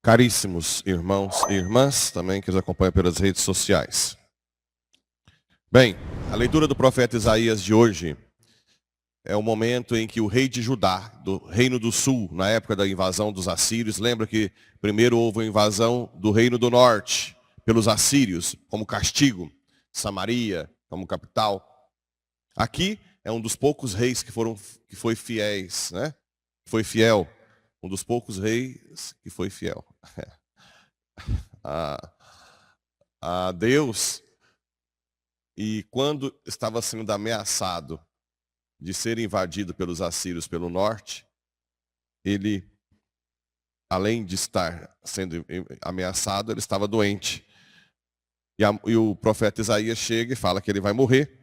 Caríssimos irmãos e irmãs, também que nos acompanham pelas redes sociais. Bem, a leitura do profeta Isaías de hoje é o momento em que o rei de Judá, do Reino do Sul, na época da invasão dos assírios, lembra que primeiro houve a invasão do Reino do Norte pelos assírios, como castigo, Samaria como capital. Aqui é um dos poucos reis que foi fiéis, né? Foi fiel. Um dos poucos reis que foi fiel a Deus. E quando estava sendo ameaçado de ser invadido pelos assírios pelo norte, ele, além de estar sendo ameaçado, ele estava doente. E o profeta Isaías chega e fala que ele vai morrer.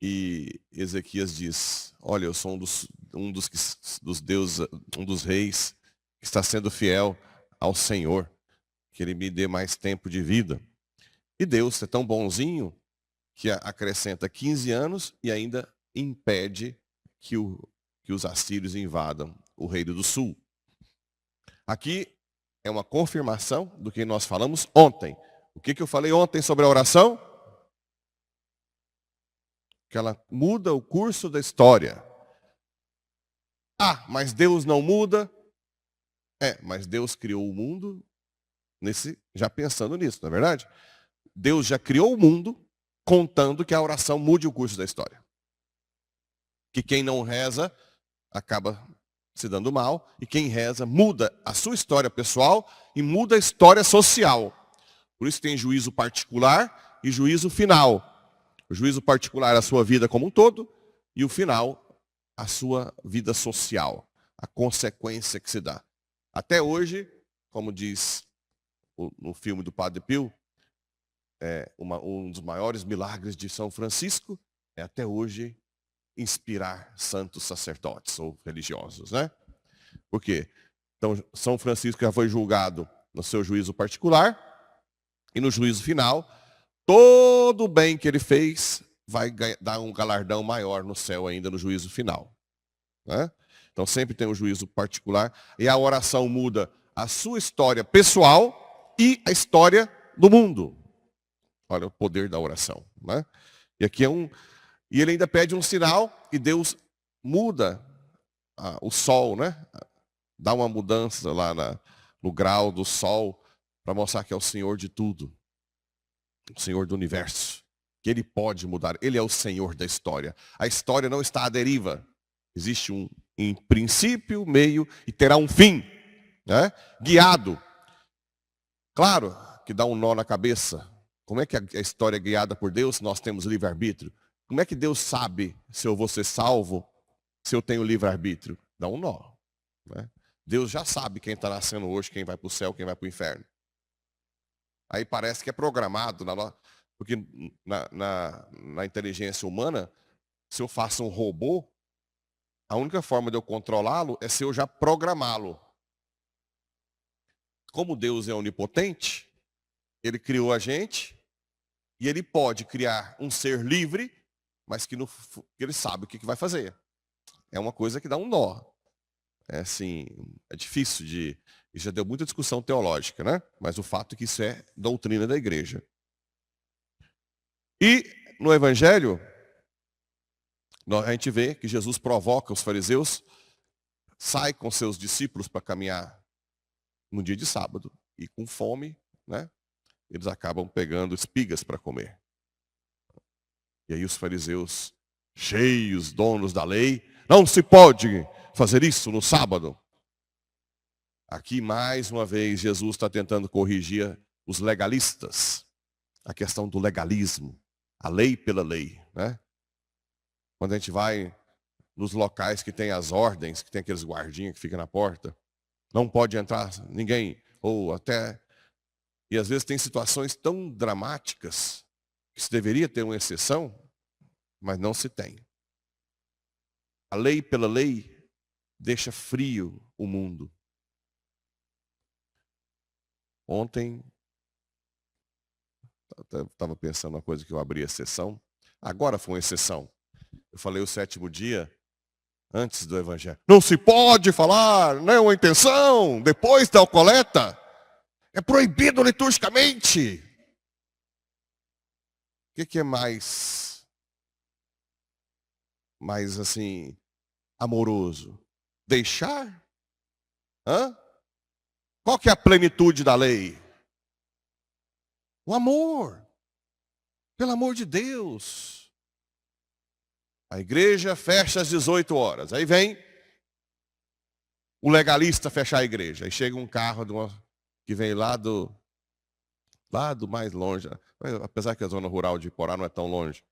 E Ezequias diz: olha, eu sou um dos reis que está sendo fiel ao Senhor, que ele me dê mais tempo de vida. E Deus é tão bonzinho que acrescenta 15 anos e ainda impede que os assírios invadam o Reino do Sul. Aqui é uma confirmação do que nós falamos ontem. O que eu falei ontem sobre a oração? Que ela muda o curso da história. Ah, mas Deus não muda. Mas Deus criou o mundo já pensando nisso, não é verdade? Deus já criou o mundo contando que a oração mude o curso da história. Que quem não reza acaba se dando mal, e quem reza muda a sua história pessoal e muda a história social. Por isso tem juízo particular e juízo final. O juízo particular, a sua vida como um todo, e o final, a sua vida social, a consequência que se dá. Até hoje, como diz no filme do Padre Pio, um dos maiores milagres de São Francisco é até hoje inspirar santos sacerdotes ou religiosos, né? Por quê? Então, São Francisco já foi julgado no seu juízo particular e no juízo final, todo o bem que ele fez vai dar um galardão maior no céu ainda no juízo final, né? Então sempre tem um juízo particular e a oração muda a sua história pessoal e a história do mundo. Olha o poder da oração, né? E aqui e ele ainda pede um sinal e Deus muda o sol, né? Dá uma mudança lá no grau do sol para mostrar que é o Senhor de tudo. O Senhor do universo. Que Ele pode mudar. Ele é o Senhor da história. A história não está à deriva. Existe um princípio, meio e terá um fim, né? Guiado. Claro que dá um nó na cabeça. Como é que a história é guiada por Deus? Nós temos livre-arbítrio. Como é que Deus sabe se eu vou ser salvo, se eu tenho livre-arbítrio? Dá um nó, né? Deus já sabe quem está nascendo hoje, quem vai para o céu, quem vai para o inferno. Aí parece que é programado, porque na inteligência humana, se eu faço um robô, a única forma de eu controlá-lo é se eu já programá-lo. Como Deus é onipotente, Ele criou a gente e Ele pode criar um ser livre, mas que Ele sabe o que vai fazer. É uma coisa que dá um nó. É assim, é difícil e já deu muita discussão teológica, né? Mas o fato é que isso é doutrina da igreja. E no Evangelho, a gente vê que Jesus provoca os fariseus, sai com seus discípulos para caminhar no dia de sábado, e com fome, né? Eles acabam pegando espigas para comer. E aí os fariseus, cheios, donos da lei, não se pode fazer isso no sábado. Aqui, mais uma vez, Jesus está tentando corrigir os legalistas. A questão do legalismo. A lei pela lei, né? Quando a gente vai nos locais que tem as ordens, que tem aqueles guardinhas que ficam na porta, não pode entrar ninguém, ou até... E às vezes tem situações tão dramáticas que se deveria ter uma exceção, mas não se tem. A lei pela lei deixa frio o mundo. Ontem, eu estava pensando uma coisa que eu abri a sessão. Agora foi uma exceção. Eu falei o 7º dia, antes do evangelho. Não se pode falar, não é uma intenção, depois da coleta. É proibido liturgicamente. O que é mais assim, amoroso? Deixar? Hã? Qual que é a plenitude da lei? O amor. Pelo amor de Deus. A igreja fecha às 18 horas. Aí vem o legalista fechar a igreja. Aí chega um carro que vem lá do mais longe. Apesar que a zona rural de Iporá não é tão longe.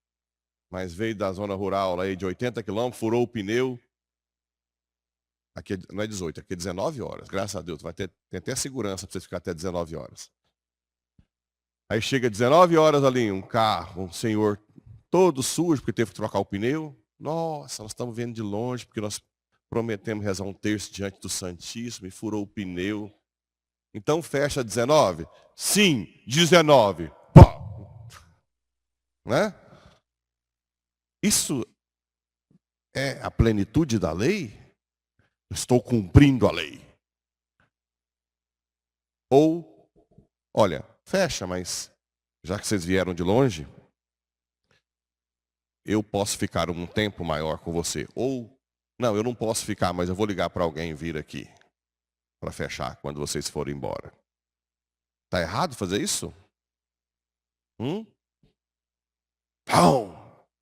Mas veio da zona rural lá de 80 quilômetros, furou o pneu. Aqui não é 18, aqui é 19 horas. Graças a Deus, tem até segurança para você ficar até 19 horas. Aí chega 19 horas ali, um carro, um senhor todo sujo, porque teve que trocar o pneu. Nossa, nós estamos vendo de longe, porque nós prometemos rezar um terço diante do Santíssimo e furou o pneu. Então fecha 19? Sim, 19. Pá! Né? Isso é a plenitude da lei? Estou cumprindo a lei. Ou, olha, fecha, mas já que vocês vieram de longe, eu posso ficar um tempo maior com você. Ou, não, eu não posso ficar, mas eu vou ligar para alguém vir aqui para fechar quando vocês forem embora. Está errado fazer isso? Não,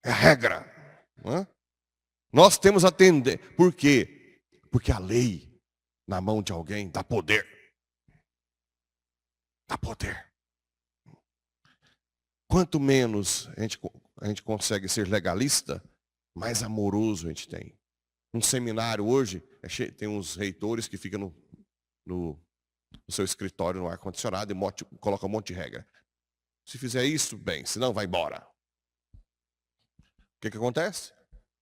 é a regra. Nós temos a atender. Por quê? Porque a lei, na mão de alguém, dá poder. Dá poder. Quanto menos a gente consegue ser legalista, mais amoroso a gente tem. Um seminário hoje, tem uns reitores que ficam no seu escritório, no ar-condicionado, e colocam um monte de regra. Se fizer isso, bem, senão vai embora. O que acontece?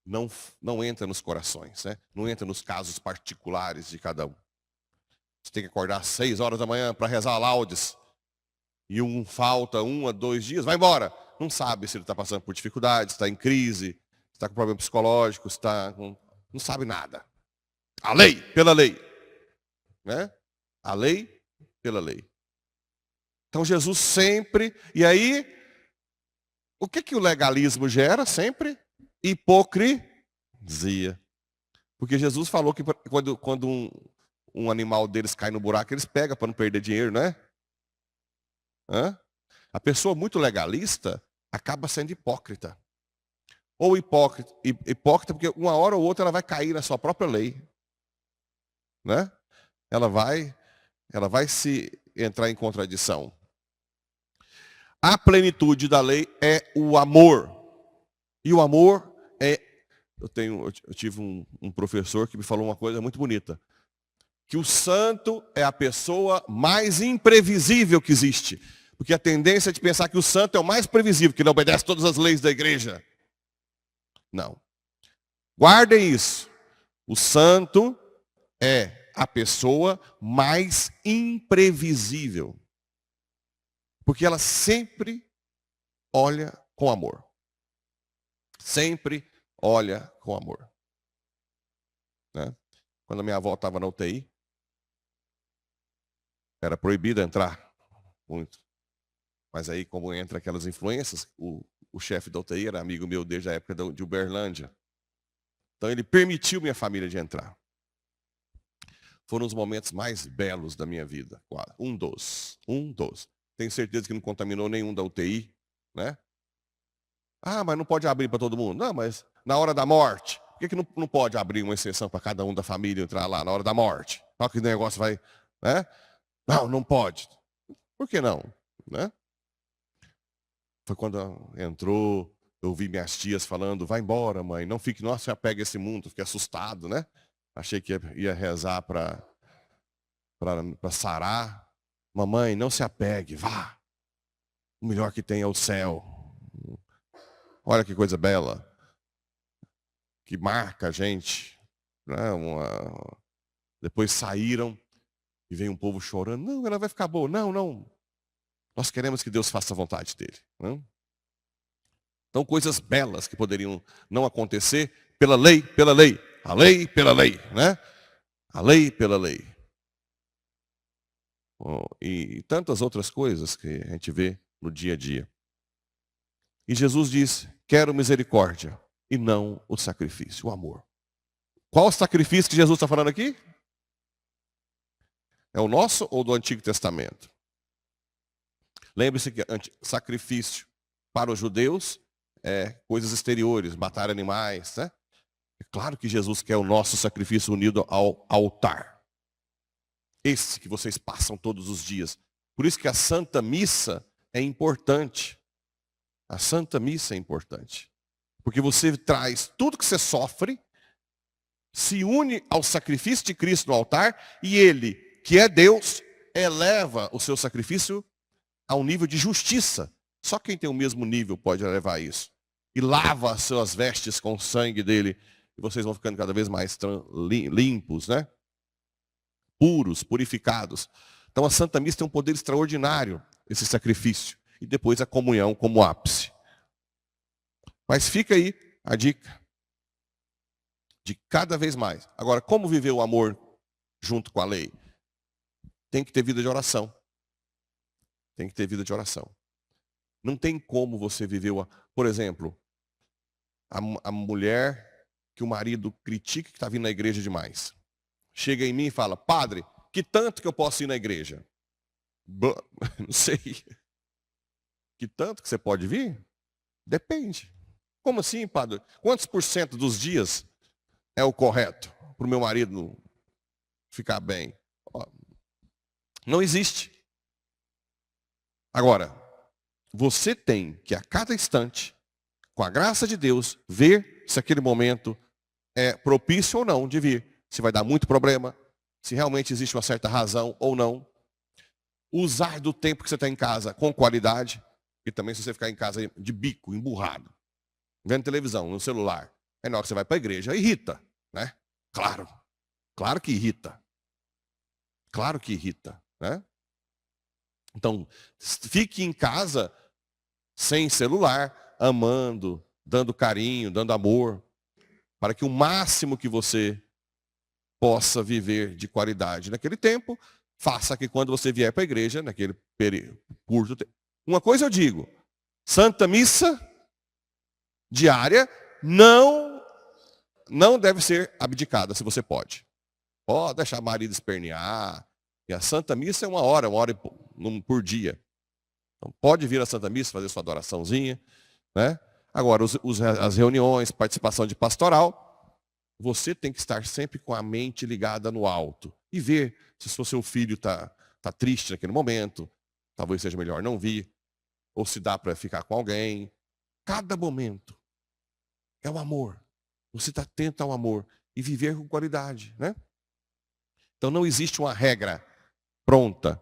Não entra nos corações, né? Não entra nos casos particulares de cada um. Você tem que acordar às 6 horas da manhã para rezar laudes. E falta 1 a 2 dias, vai embora. Não sabe se ele está passando por dificuldades, está em crise, está com problema psicológico, não sabe nada. A lei, pela lei. Né? A lei, pela lei. Então Jesus sempre, e aí, o que o legalismo gera sempre? Hipocrisia. Porque Jesus falou que quando um animal deles cai no buraco, eles pegam para não perder dinheiro, não é? A pessoa muito legalista acaba sendo hipócrita. Ou hipócrita porque uma hora ou outra ela vai cair na sua própria lei. Né? Ela vai se entrar em contradição. A plenitude da lei é o amor. E o amor é... Eu tive um professor que me falou uma coisa muito bonita. Que o santo é a pessoa mais imprevisível que existe. Porque a tendência é de pensar que o santo é o mais previsível, que ele obedece todas as leis da igreja. Não. Guardem isso. O santo é a pessoa mais imprevisível. Porque ela sempre olha com amor. Sempre olha com amor. Né? Quando a minha avó estava na UTI, era proibido entrar muito. Mas aí, como entra aquelas influências, o chefe da UTI era amigo meu desde a época de Uberlândia. Então ele permitiu minha família de entrar. Foram os momentos mais belos da minha vida. Um dos. Tenho certeza que não contaminou nenhum da UTI. Né? Ah, mas não pode abrir para todo mundo. Não, mas na hora da morte. Por que não pode abrir uma exceção para cada um da família entrar lá na hora da morte? Olha que negócio vai... Né? Não pode. Por que não? Né? Foi quando entrou, eu ouvi minhas tias falando, vai embora, mãe, não se apega a esse mundo. Fiquei assustado, né? Achei que ia rezar para sarar. Mamãe, não se apegue, vá. O melhor que tem é o céu. Olha que coisa bela. Que marca a gente. né, depois saíram e veio um povo chorando. Não, ela vai ficar boa. Não, não. Nós queremos que Deus faça a vontade dele. Né? Então, coisas belas que poderiam não acontecer pela lei, pela lei. A lei pela lei, né? A lei pela lei. E tantas outras coisas que a gente vê no dia a dia. E Jesus diz, quero misericórdia e não o sacrifício, o amor. Qual o sacrifício que Jesus está falando aqui? É o nosso ou do Antigo Testamento? Lembre-se que sacrifício para os judeus é coisas exteriores, matar animais, né? É claro que Jesus quer o nosso sacrifício unido ao altar. Esse que vocês passam todos os dias. Por isso que a Santa Missa é importante. A Santa Missa é importante. Porque você traz tudo que você sofre, se une ao sacrifício de Cristo no altar, e Ele, que é Deus, eleva o seu sacrifício ao nível de justiça. Só quem tem o mesmo nível pode elevar isso. E lava as suas vestes com o sangue dele. E vocês vão ficando cada vez mais limpos, né? Puros, purificados. Então a Santa Missa tem um poder extraordinário, esse sacrifício. E depois a comunhão como ápice. Mas fica aí a dica de cada vez mais. Agora, como viver o amor junto com a lei? Tem que ter vida de oração. Tem que ter vida de oração. Não tem como você viver, por exemplo, a mulher que o marido critica que está vindo na igreja demais. Chega em mim e fala, padre, que tanto que eu posso ir na igreja? Não sei. Que tanto que você pode vir? Depende. Como assim, padre? Quantos por cento dos dias é o correto para o meu marido ficar bem? Não existe. Agora, você tem que a cada instante, com a graça de Deus, ver se aquele momento é propício ou não de vir. Se vai dar muito problema, se realmente existe uma certa razão ou não. Usar do tempo que você está em casa com qualidade. E também se você ficar em casa de bico, emburrado, vendo televisão, no celular, aí na hora que você vai para a igreja, irrita, né? Claro. Claro que irrita. Claro que irrita, né? Então, fique em casa sem celular, amando, dando carinho, dando amor, para que o máximo que você possa viver de qualidade naquele tempo, faça que quando você vier para a igreja, naquele curto tempo. Uma coisa eu digo, Santa Missa diária não deve ser abdicada, se você pode. Pode deixar o marido espernear. E a Santa Missa é uma hora por dia. Então, pode vir a Santa Missa, fazer sua adoraçãozinha. Né? Agora, as reuniões, participação de pastoral, você tem que estar sempre com a mente ligada no alto. E ver se o seu filho está triste naquele momento. Talvez seja melhor não vir. Ou se dá para ficar com alguém. Cada momento é o amor. Você está atento ao amor. E viver com qualidade. Né? Então não existe uma regra pronta.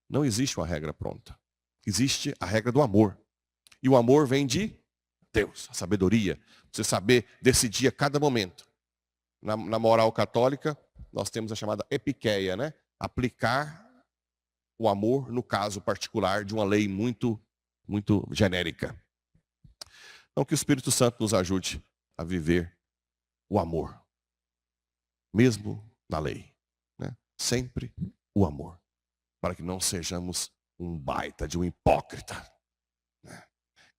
Não existe uma regra pronta. Existe a regra do amor. E o amor vem de Deus, a sabedoria. Você saber decidir a cada momento. Na moral católica, nós temos a chamada epiqueia, né? Aplicar o amor no caso particular de uma lei muito, muito genérica. Então que o Espírito Santo nos ajude a viver o amor. Mesmo na lei. Né? Sempre o amor. Para que não sejamos um baita de um hipócrita. Né?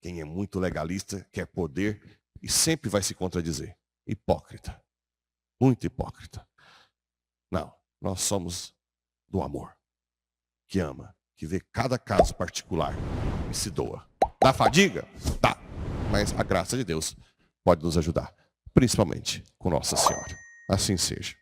Quem é muito legalista quer poder e sempre vai se contradizer. Hipócrita. Muito hipócrita. Não, nós somos do amor. Que ama, que vê cada caso particular e se doa. Dá fadiga? Dá. Mas a graça de Deus pode nos ajudar. Principalmente com Nossa Senhora. Assim seja.